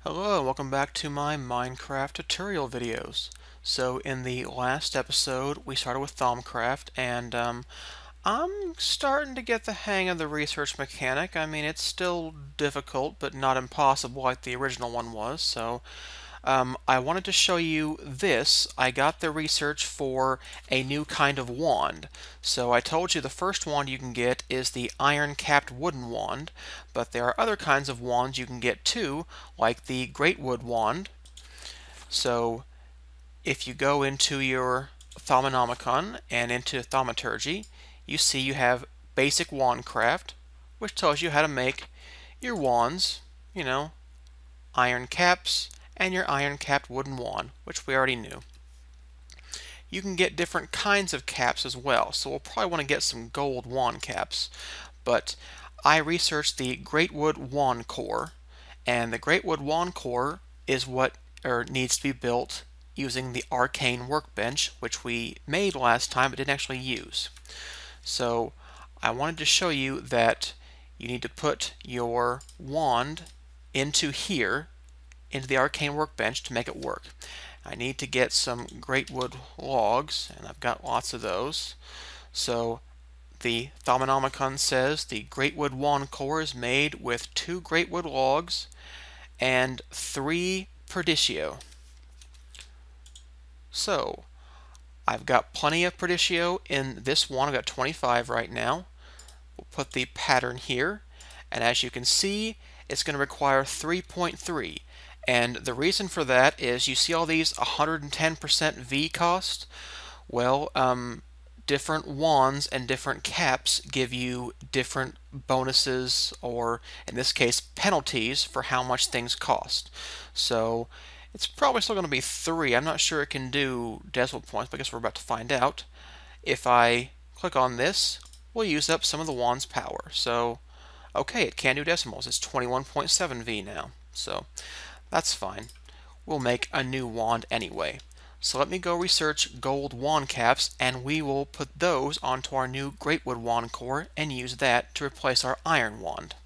Hello and welcome back to my Minecraft tutorial videos. So in the last episode we started with Thaumcraft and I'm starting to get the hang of the research mechanic. I mean, it's still difficult but not impossible like the original one was. So I wanted to show you this. I got the research for a new kind of wand. So I told you the first wand you can get is the iron-capped wooden wand, but there are other kinds of wands you can get too, like the greatwood wand. So if you go into your Thaumonomicon and into Thaumaturgy, you see you have basic wandcraft, which tells you how to make your wands, iron caps, and your iron-capped wooden wand, which we already knew. You can get different kinds of caps as well, so we'll probably want to get some gold wand caps. But I researched the greatwood wand core, and the greatwood wand core is what needs to be built using the arcane workbench, which we made last time but didn't actually use. So I wanted to show you that you need to put your wand into here, into the arcane workbench to make it work. I need to get some greatwood logs, and I've got lots of those. So the Thaumonomicon says the greatwood wand core is made with 2 greatwood logs and 3 perditio. So I've got plenty of perditio in this one. I've got 25 right now. We'll put the pattern here, and as you can see, it's going to require 3.3. And the reason for that is you see all these 110% V cost? Well, different wands and different caps give you different bonuses, or in this case penalties, for how much things cost. So it's probably still going to be 3. I'm not sure it can do decimal points, but I guess we're about to find out. If I click on this, we'll use up some of the wand's power. So, okay, it can do decimals. It's 21.7 V now. So that's fine. We'll make a new wand anyway. So let me go research gold wand caps, and we will put those onto our new greatwood wand core and use that to replace our iron wand.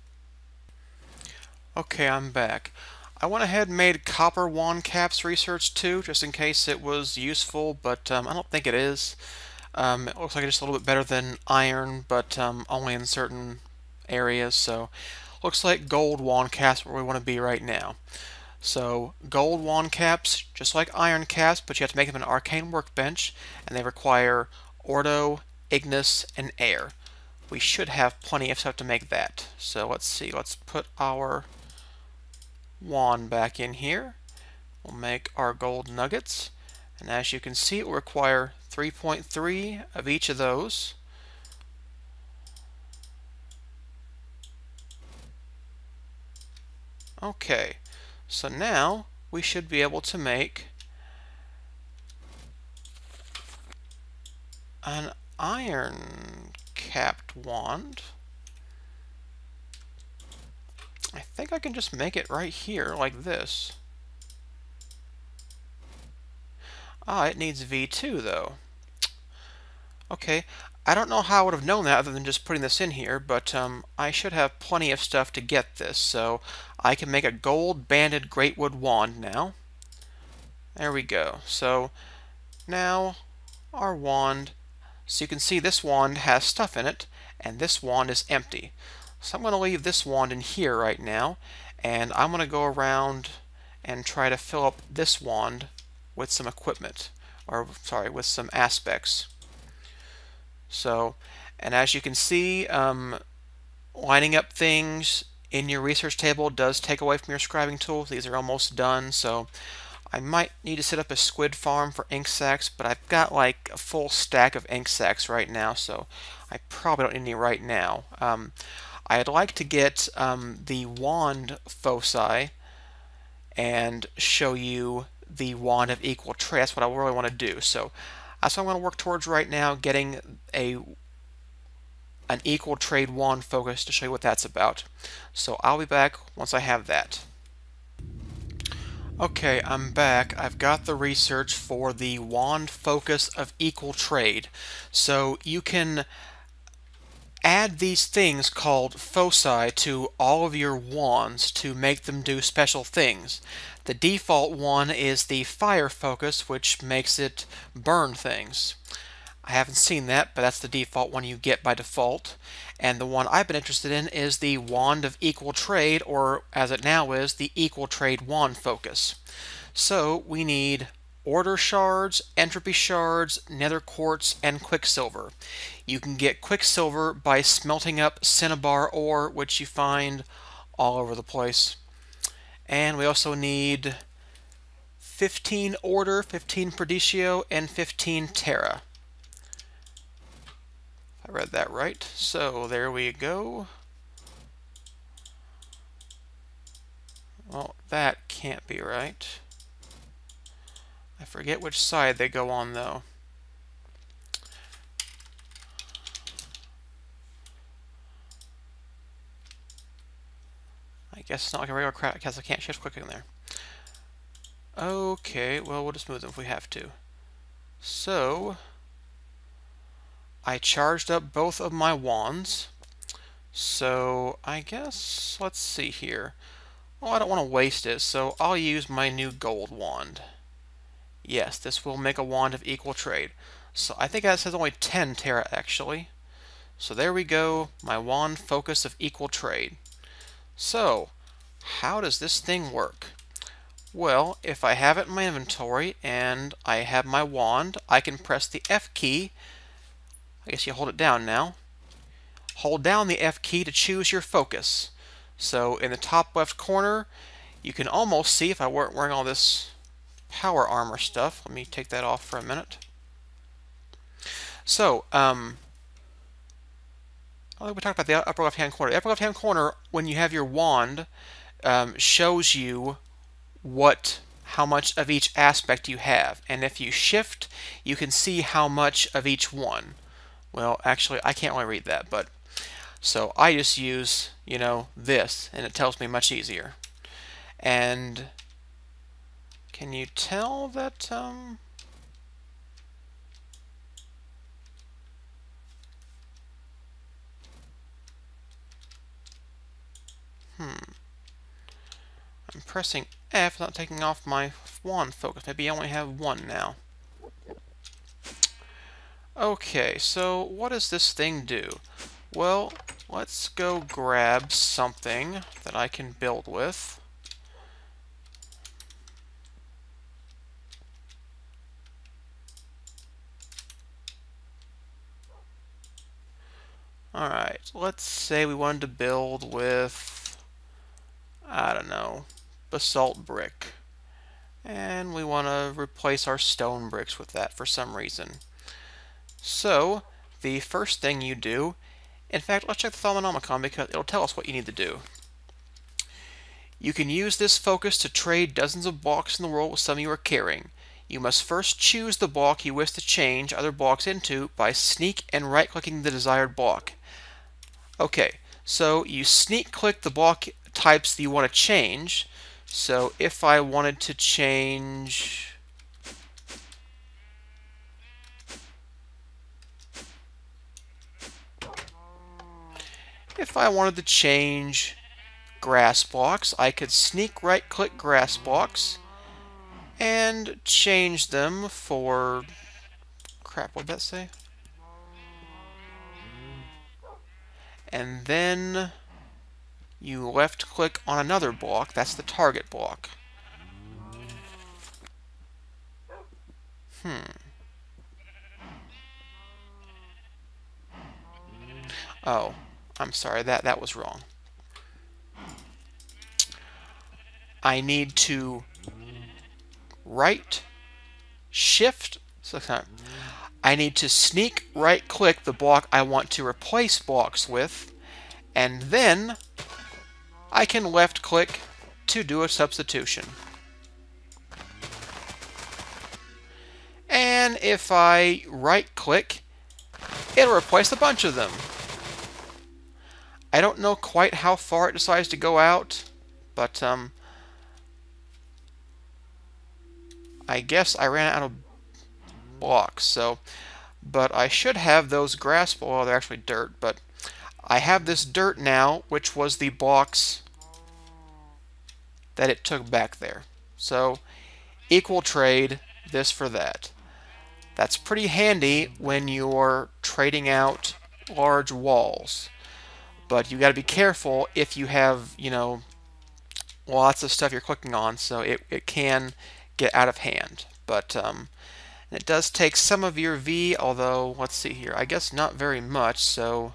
Okay, I'm back. I went ahead and made copper wand caps research too, just in case it was useful, but I don't think it is. It looks like it's just a little bit better than iron, but only in certain areas. So looks like gold wand caps where we want to be right now. So gold wand caps, just like iron caps, but you have to make them an arcane workbench, and they require ordo, ignis, and air. We should have plenty of stuff to make that. So let's see, let's put our wand back in here. We'll make our gold nuggets, and as you can see, it will require 3.3 of each of those. Okay. So now we should be able to make an iron capped wand. I think I can just make it right here like this. Ah, it needs V2 though. Okay, I don't know how I would have known that other than just putting this in here, but I should have plenty of stuff to get this, so I can make a gold banded greatwood wand now. There we go. So now our wand, so you can see this wand has stuff in it, and this wand is empty. So I'm going to leave this wand in here right now, and I'm going to go around and try to fill up this wand with some equipment, or sorry, with some aspects. So, and as you can see, lining up things in your research table does take away from your scribing tool. These are almost done, so I might need to set up a squid farm for ink sacs, but I've got like a full stack of ink sacs right now, so I probably don't need any right now. I'd like to get the wand foci and show you the wand of equal trade. That's what I really want to do. So that's what I'm going to work towards right now, getting an equal trade wand focus to show you what that's about. So I'll be back once I have that. Okay, I'm back. I've got the research for the wand focus of equal trade. So you can add these things called foci to all of your wands to make them do special things. The default one is the fire focus, which makes it burn things. I haven't seen that, but that's the default one you get by default. And the one I've been interested in is the Wand of Equal Trade, or as it now is, the Equal Trade Wand Focus. So we need order shards, entropy shards, nether quartz, and quicksilver. You can get quicksilver by smelting up cinnabar ore, which you find all over the place. And we also need 15 order, 15 Perdicio, and 15 terra. I read that right. So there we go. Well, that can't be right. I forget which side they go on, though. I guess it's not like a regular craft because I can't shift quick in there. Okay, well, we'll just move them if we have to. So, I charged up both of my wands. So, I guess, let's see here. Well, I don't want to waste it, so I'll use my new gold wand. Yes, this will make a wand of equal trade. So I think that says only 10 terra actually. So there we go, my wand focus of equal trade. So, how does this thing work? Well, if I have it in my inventory and I have my wand, I can press the F key. I guess you hold it down now. Hold down the F key to choose your focus. So in the top left corner, you can almost see, if I weren't wearing all this power armor stuff. Let me take that off for a minute. So, we talked about the upper left-hand corner. The upper left-hand corner, when you have your wand, shows you how much of each aspect you have. And if you shift, you can see how much of each one. Well, actually, I can't really read that, but so I just use, this, and it tells me much easier. And can you tell that, I'm pressing F, not taking off my wand focus. Maybe I only have one now. Okay, so what does this thing do? Well, let's go grab something that I can build with. Alright, let's say we wanted to build with, I don't know, basalt brick. And we want to replace our stone bricks with that for some reason. So, the first thing you do, in fact, let's check the Thaumcraft because it'll tell us what you need to do. You can use this focus to trade dozens of blocks in the world with some you are carrying. You must first choose the block you wish to change other blocks into by sneak and right-clicking the desired block. Okay, so you sneak-click the block types that you want to change. So if I wanted to change... grass blocks, I could sneak right-click grass blocks and change them for... crap, what'd that say? And then you left-click on another block. That's the target block. Oh, I'm sorry, that was wrong. I need to shift. I need to sneak right-click the block I want to replace blocks with, and then I can left-click to do a substitution. And if I right-click, it'll replace a bunch of them. I don't know quite how far it decides to go out, but I guess I ran out of blocks, so, but I should have those grass, well, they're actually dirt, but I have this dirt now, which was the box that it took back there. So equal trade, this for that. That's pretty handy when you're trading out large walls. But you got to be careful if you have, lots of stuff you're clicking on, so it can get out of hand. But it does take some of your V, although, let's see here, I guess not very much, so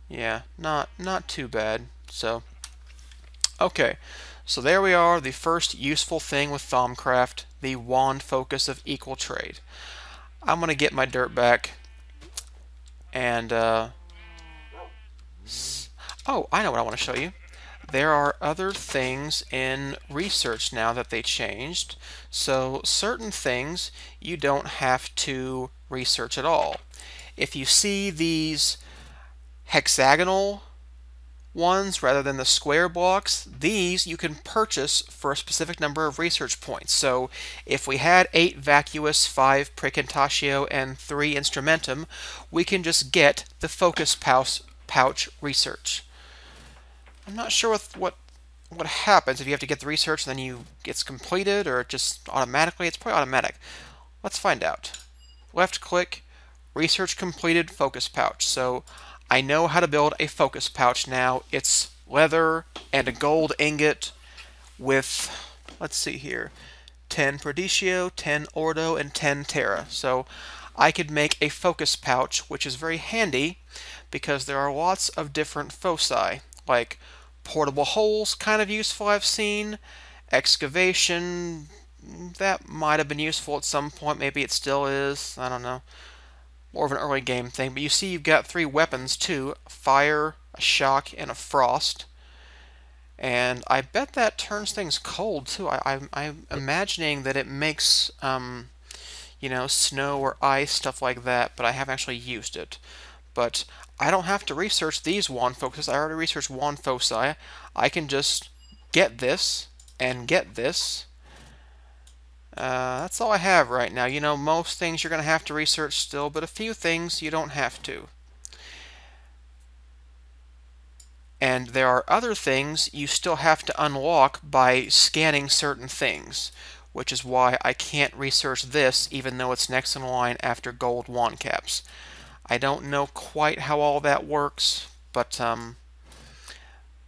yeah, not too bad. So, okay, so there we are, the first useful thing with Thaumcraft, the wand focus of equal trade. I'm going to get my dirt back, and, oh, I know what I want to show you. There are other things in research now that they changed. So certain things you don't have to research at all. If you see these hexagonal ones rather than the square blocks, these you can purchase for a specific number of research points. So if we had 8 vacuous, 5 precontatio, and 3 instrumentum, we can just get the focus pouch research. I'm not sure what happens if you have to get the research and then it's completed, or just automatically. It's probably automatic. Let's find out. Left click, research completed, focus pouch. So I know how to build a focus pouch now. It's leather and a gold ingot with, let's see here, 10 Prodicio, 10 Ordo, and 10 Terra. So I could make a focus pouch, which is very handy because there are lots of different foci, like portable holes, kind of useful, I've seen. Excavation, that might have been useful at some point. Maybe it still is. I don't know. More of an early game thing. But you see you've got 3 weapons too. Fire, a shock, and a frost. And I bet that turns things cold too. I'm imagining that it makes, snow or ice, stuff like that. But I haven't actually used it. But I don't have to research these wand focuses. I already researched wand foci. I can just get this and get this. That's all I have right now. Most things you're going to have to research still, but a few things you don't have to. And there are other things you still have to unlock by scanning certain things, which is why I can't research this even though it's next in line after gold wand caps. I don't know quite how all that works, but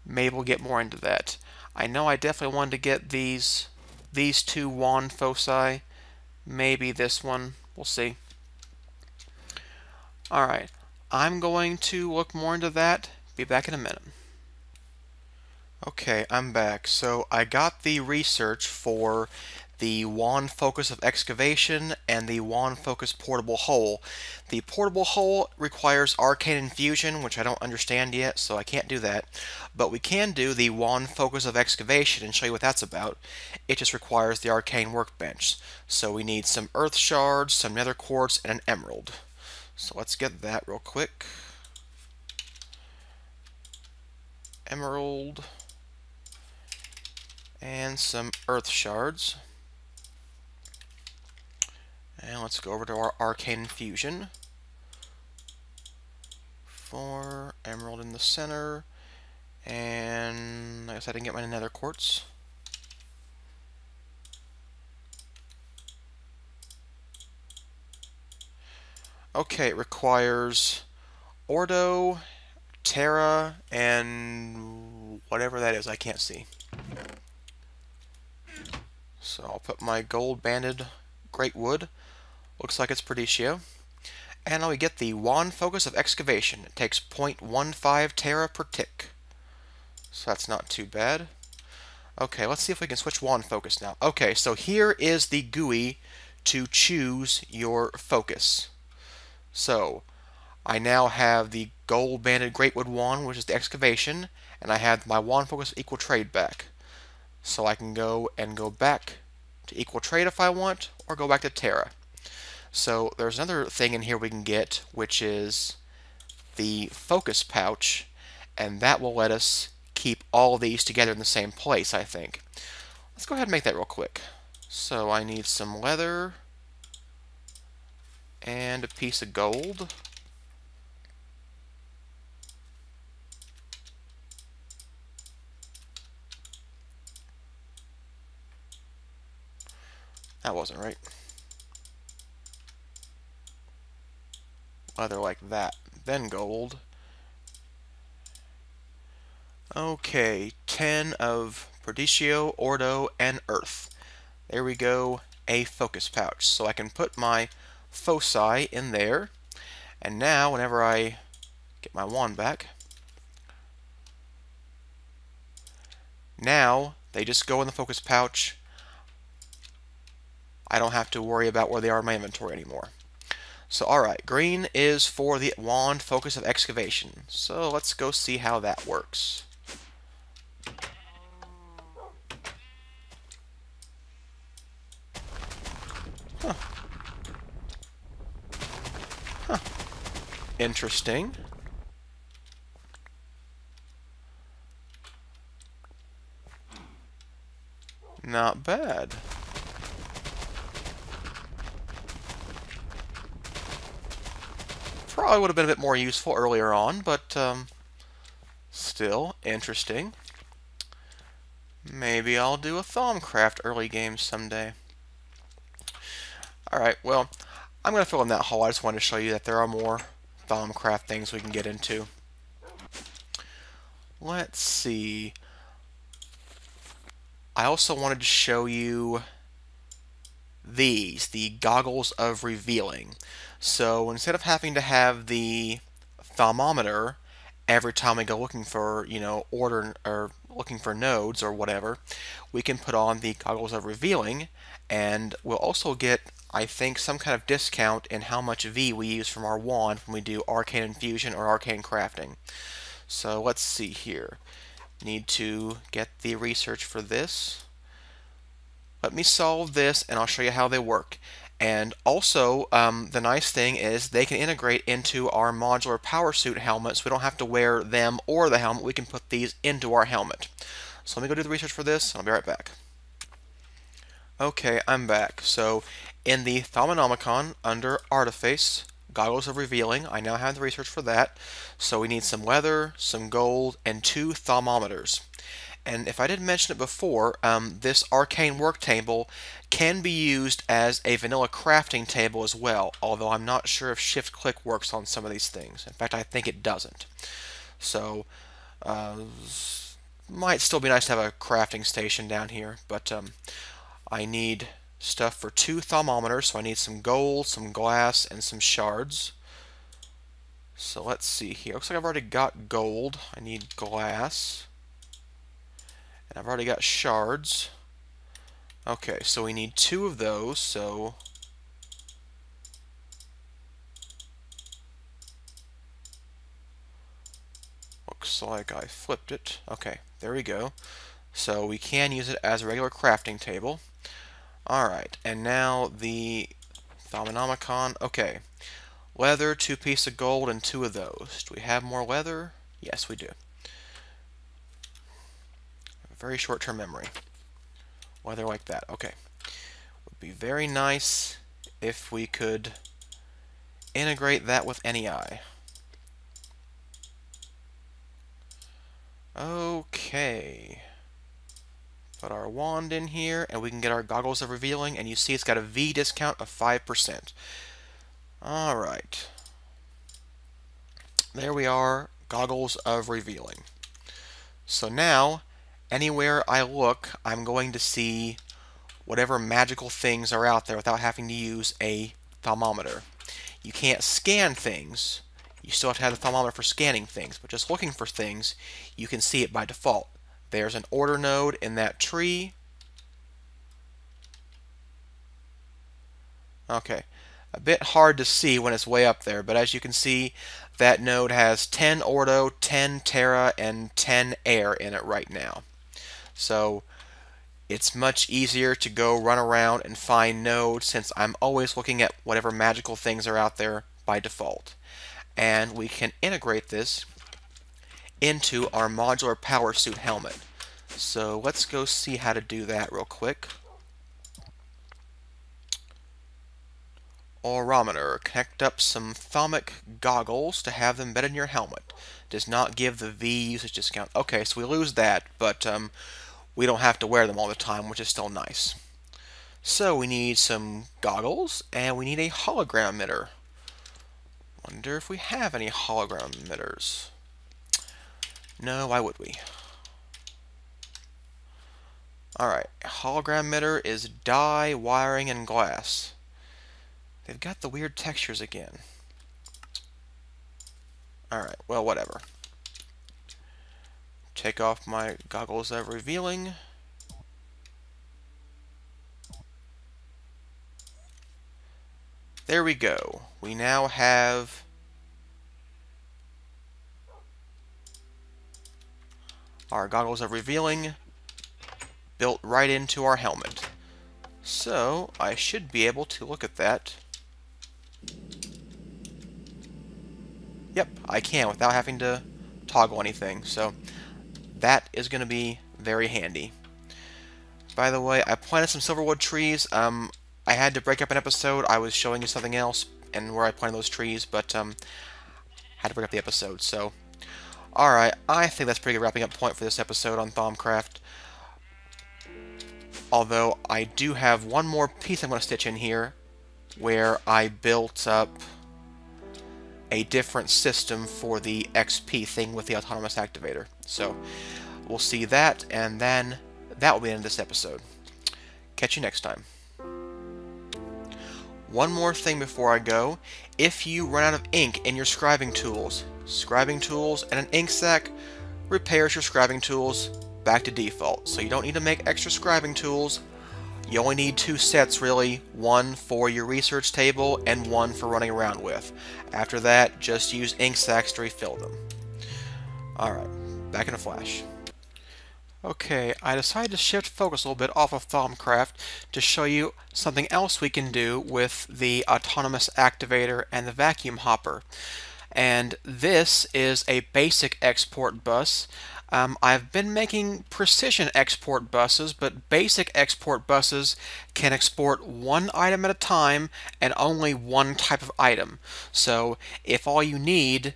maybe we'll get more into that. I know I definitely wanted to get these 2 wand foci, maybe this one, we'll see. Alright, I'm going to look more into that, be back in a minute. Okay, I'm back. So I got the research for the wand focus of excavation and the wand focus portable hole. The portable hole requires arcane infusion, which I don't understand yet, so I can't do that. But we can do the wand focus of excavation and show you what that's about. It just requires the arcane workbench. So we need some earth shards, some nether quartz, and an emerald. So let's get that real quick. Emerald and some earth shards. And let's go over to our arcane infusion. 4 emerald in the center, and I guess I didn't get my nether quartz. Okay, it requires Ordo, Terra, and whatever that is, I can't see. So I'll put my gold banded greatwood. Looks like it's Prodicio. And now we get the wand focus of excavation. It takes 0.15 Terra per tick. So that's not too bad. Okay, let's see if we can switch wand focus now. Okay, so here is the GUI to choose your focus. So I now have the gold banded greatwood wand, which is the excavation, and I have my wand focus of equal trade back. So I can go back to equal trade if I want, or go back to Terra. So there's another thing in here we can get, which is the focus pouch, and that will let us keep all of these together in the same place, I think. Let's go ahead and make that real quick. So I need some leather and a piece of gold. That wasn't right. Leather like that. Then gold. Okay, 10 of Perdicio, Ordo, and Earth. There we go, a focus pouch. So I can put my Foci in there. And now, whenever I get my wand back, now they just go in the focus pouch. I don't have to worry about where they are in my inventory anymore. So alright, green is for the wand focus of excavation. So let's go see how that works. Huh. Huh. Interesting. Not bad. Probably would have been a bit more useful earlier on, but still interesting. Maybe I'll do a Thaumcraft early game someday. Alright, well, I'm going to fill in that hole. I just wanted to show you that there are more Thaumcraft things we can get into. Let's see. I also wanted to show you these, the goggles of revealing. So instead of having to have the thermometer every time we go looking for, order or looking for nodes or whatever, we can put on the goggles of revealing, and we'll also get, I think, some kind of discount in how much V we use from our wand when we do arcane infusion or arcane crafting. So let's see here. Need to get the research for this. Let me solve this and I'll show you how they work. And also, the nice thing is they can integrate into our modular power suit helmets. We don't have to wear them or the helmet. We can put these into our helmet. So let me go do the research for this, and I'll be right back. Okay, I'm back. So in the Thaumonomicon, under Artiface, Goggles of Revealing, I now have the research for that. So we need some leather, some gold, and 2 thermometers. And if I didn't mention it before, this arcane work table can be used as a vanilla crafting table as well, although I'm not sure if shift-click works on some of these things. In fact, I think it doesn't. So, might still be nice to have a crafting station down here, but I need stuff for 2 thermometers, so I need some gold, some glass, and some shards. So let's see here. Looks like I've already got gold. I need glass. And I've already got shards. Okay, so we need 2 of those, so looks like I flipped it. Okay, there we go. So we can use it as a regular crafting table. Alright, and now the Thaumonomicon. Okay, leather, 2 pieces of gold, and 2 of those. Do we have more leather? Yes, we do. Very short-term memory. Leather like that. Okay. Would be very nice if we could integrate that with NEI. Okay. Put our wand in here, and we can get our Goggles of Revealing, and you see it's got a V discount of 5%. Alright. There we are, Goggles of Revealing. So now, anywhere I look, I'm going to see whatever magical things are out there without having to use a thermometer. You can't scan things. You still have to have the thermometer for scanning things, but just looking for things, you can see it by default. There's an order node in that tree. Okay, a bit hard to see when it's way up there, but as you can see, that node has 10 Ordo, 10 Terra, and 10 Air in it right now. So it's much easier to go run around and find nodes since I'm always looking at whatever magical things are out there by default. And we can integrate this into our modular power suit helmet. So let's go see how to do that real quick. Orometer. Connect up some thermic goggles to have them embedded in your helmet. Does not give the V usage discount. Okay, so we lose that, but we don't have to wear them all the time, which is still nice. So we need some goggles, and we need a hologram emitter. Wonder if we have any hologram emitters. No, why would we? Alright, hologram emitter is dye, wiring, and glass. They've got the weird textures again. Alright, well, whatever. Take off my goggles of revealing. There we go. We now have our goggles of revealing built right into our helmet. So I should be able to look at that. Yep, I can without having to toggle anything. So that is going to be very handy. By the way, I planted some silverwood trees. I had to break up an episode. I was showing you something else and where I planted those trees, but had to break up the episode. So, alright, I think that's a pretty good wrapping up point for this episode on Thaumcraft. Although I do have one more piece I'm going to stitch in here where I built up a different system for the XP thing with the autonomous activator. So we'll see that, and then that will be the end of this episode. Catch you next time. One more thing before I go. If you run out of ink in your scribing tools and an ink sac repairs your scribing tools back to default. So you don't need to make extra scribing tools. You only need 2 sets really, one for your research table and one for running around with. After that, just use ink sacs to refill them. Alright, back in a flash. Okay, I decided to shift focus a little bit off of Thaumcraft to show you something else we can do with the autonomous activator and the vacuum hopper. And this is a basic export bus. I've been making precision export buses, but basic export buses can export one item at a time and only one type of item. So if all you need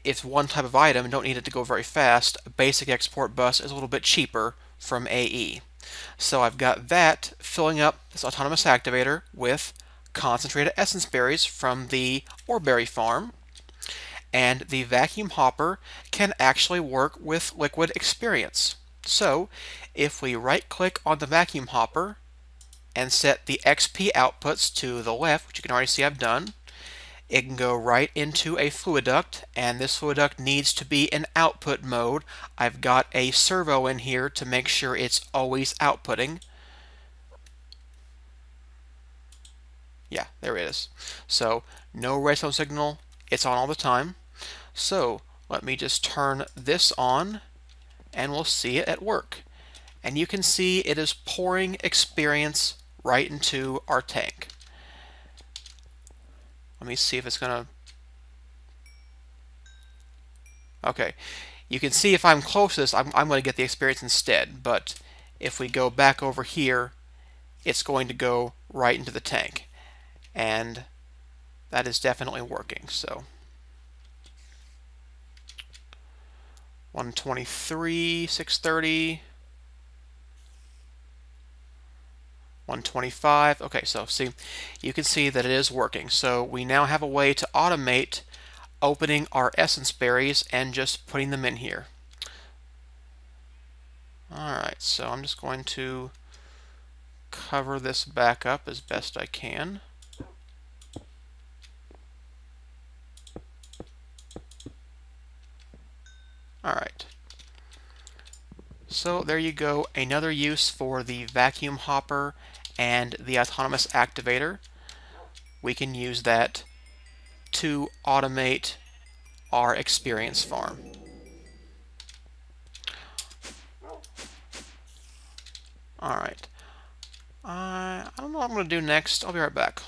is one type of item and don't need it to go very fast, a basic export bus is a little bit cheaper from AE. So I've got that filling up this autonomous activator with concentrated essence berries from the Oreberry farm. And the vacuum hopper can actually work with liquid experience. So if we right click on the vacuum hopper and set the XP outputs to the left, which you can already see I've done, it can go right into a fluid duct, and this fluid duct needs to be in output mode. I've got a servo in here to make sure it's always outputting. Yeah, there it is. So no redstone signal, it's on all the time. So let me just turn this on and we'll see it at work. And you can see it is pouring experience right into our tank. Let me see if it's gonna... Okay, you can see if I'm close to this, I'm going to get the experience instead, but if we go back over here, it's going to go right into the tank. And that is definitely working. So 123, 630, 125. Okay, so see, you can see that it is working. So we now have a way to automate opening our essence berries and just putting them in here. Alright, so I'm just going to cover this back up as best I can. Alright. So there you go, another use for the vacuum hopper and the autonomous activator. We can use that to automate our experience farm. Alright. I don't know what I'm going to do next. I'll be right back.